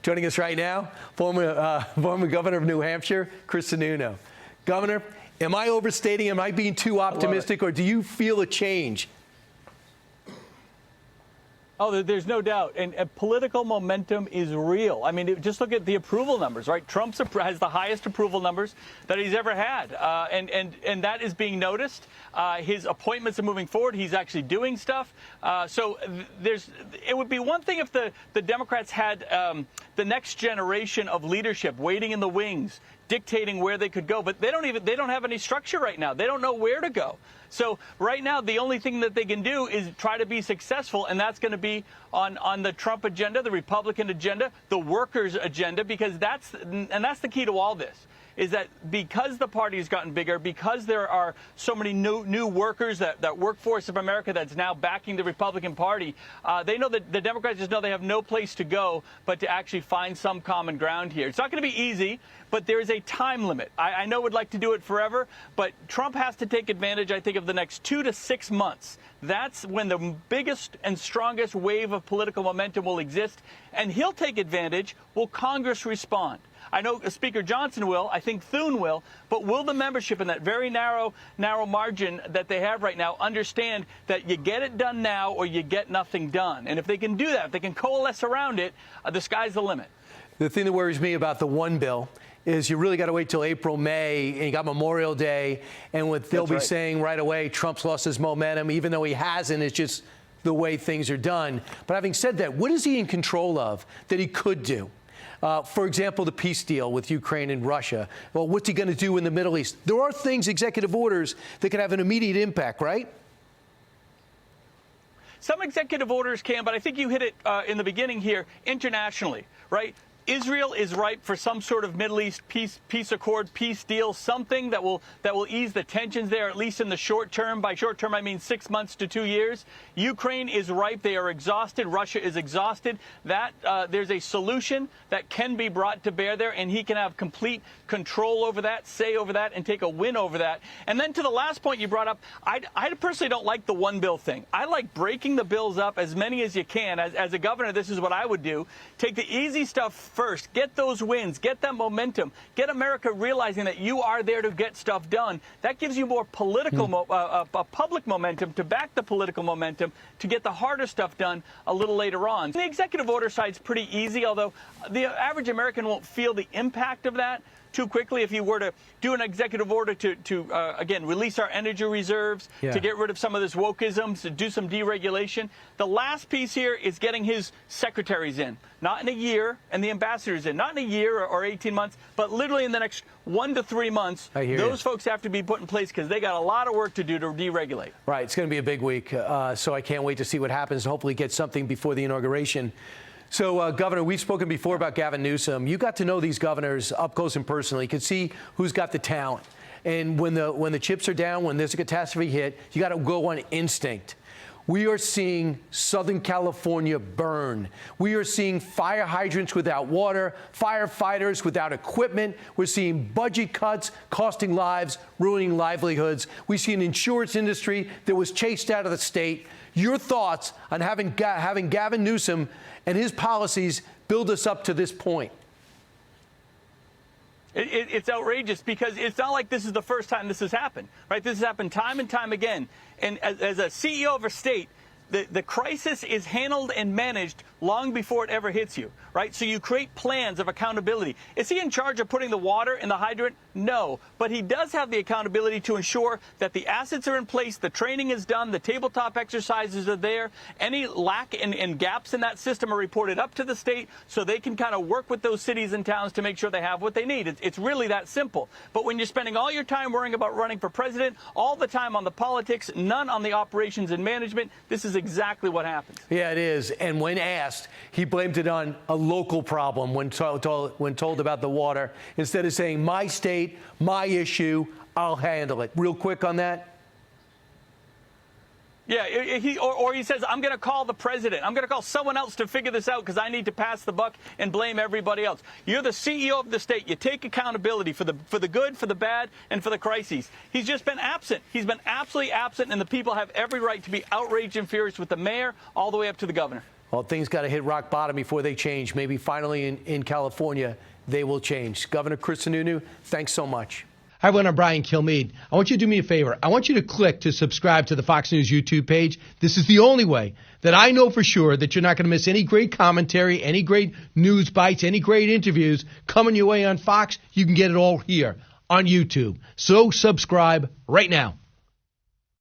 Joining us right now, former governor of New Hampshire, Sununu. Governor, am I overstating? Am I being too optimistic, or do you feel a change? Oh, there's no doubt. And political momentum is real. I mean, just look at the approval numbers, right? Trump has the highest approval numbers that he's ever had. And that is being noticed. His appointments are moving forward. He's actually doing stuff. So it would be one thing if the Democrats had the next generation of leadership waiting in the wings, dictating where they could go, but they don't have any structure right now. They don't know where to go. So right now, the only thing that they can do is try to be successful, and that's going to be on the Trump agenda, the Republican agenda, the workers' agenda, because that's the key to all this. Is that because the party has gotten bigger, because there are so many new workers, that workforce of America that's now backing the Republican Party, they know that the Democrats just know they have no place to go but to actually find some common ground here. It's not going to be easy, but there is a time limit. I know we'd like to do it forever, but Trump has to take advantage, I think, of the next 2 to 6 months. That's when the biggest and strongest wave of political momentum will exist, and he'll take advantage. Will Congress respond? I know Speaker Johnson will. I think Thune will. But will the membership in that very narrow margin that they have right now understand that you get it done now or you get nothing done? And if they can do that, if they can coalesce around it, the sky's the limit. The thing that worries me about the one bill is you really got to wait till April, May, and you got Memorial Day, and what they'll be saying right away, Trump's lost his momentum, even though he hasn't. It's just the way things are done. But having said that, what is he in control of that he could do? For example, the peace deal with Ukraine and Russia. Well, what's he going to do in the Middle East? There are things, executive orders, that can have an immediate impact, right? Some executive orders can, but I think you hit it in the beginning here, internationally, right? Israel is ripe for some sort of Middle East peace accord, peace deal, something that will ease the tensions there, at least in the short term. By short term, I mean 6 months to 2 years. Ukraine is ripe. They are exhausted. Russia is exhausted. There's a solution that can be brought to bear there, and he can have complete control over that, say over that, and take a win over that. And then to the last point you brought up, I personally don't like the one bill thing. I like breaking the bills up, as many as you can. As a governor, this is what I would do. Take the easy stuff first, get those wins, get that momentum, get America realizing that you are there to get stuff done. That gives you more political, public momentum to back the political momentum to get the harder stuff done a little later on. The executive order side's pretty easy, although the average American won't feel the impact of that too quickly. If you were to do an executive order to again, release our energy reserves, to get rid of some of this wokeism, to do some deregulation. The last piece here is getting his secretaries in, not in a year, and the ambassadors in, not in a year or 18 months, but literally in the next 1 to 3 months. Those folks have to be put in place because they got a lot of work to do to deregulate. Right. It's going to be a big week, so I can't wait to see what happens and hopefully get something before the inauguration. So, Governor, we've spoken before about Gavin Newsom. You got to know these governors up close and personal. You could see who's got the talent. And when the chips are down, when there's a catastrophe hit, you got to go on instinct. We are seeing Southern California burn. We are seeing fire hydrants without water, firefighters without equipment. We're seeing budget cuts costing lives, ruining livelihoods. We see an insurance industry that was chased out of the state. Your thoughts on having Gavin Newsom and his policies build us up to this point? It's outrageous because it's not like this is the first time this has happened, right? This has happened time and time again. And as a CEO of a state, the crisis is handled and managed long before it ever hits you, right? So you create plans of accountability. Is he in charge of putting the water in the hydrant? No. But he does have the accountability to ensure that the assets are in place, the training is done, the tabletop exercises are there. Any lack and gaps in that system are reported up to the state so they can kind of work with those cities and towns to make sure they have what they need. It's really that simple. But when you're spending all your time worrying about running for president, all the time on the politics, none on the operations and management, this is exactly what happens. Yeah, it is. And when asked, he blamed it on a local problem when told about the water, instead of saying, my state, my issue, I'll handle it. Real quick on that. Yeah, or he says, I'm going to call the president. I'm going to call someone else to figure this out because I need to pass the buck and blame everybody else. You're the CEO of the state. You take accountability for the good, for the bad, and for the crises. He's just been absent. He's been absolutely absent, and the people have every right to be outraged and furious with the mayor all the way up to the governor. Well, things got to hit rock bottom before they change. Maybe finally in California, they will change. Governor Chris Sununu, thanks so much. Hi, everyone. I'm Brian Kilmeade. I want you to do me a favor. I want you to click to subscribe to the Fox News YouTube page. This is the only way that I know for sure that you're not going to miss any great commentary, any great news bites, any great interviews coming your way on Fox. You can get it all here on YouTube. So subscribe right now.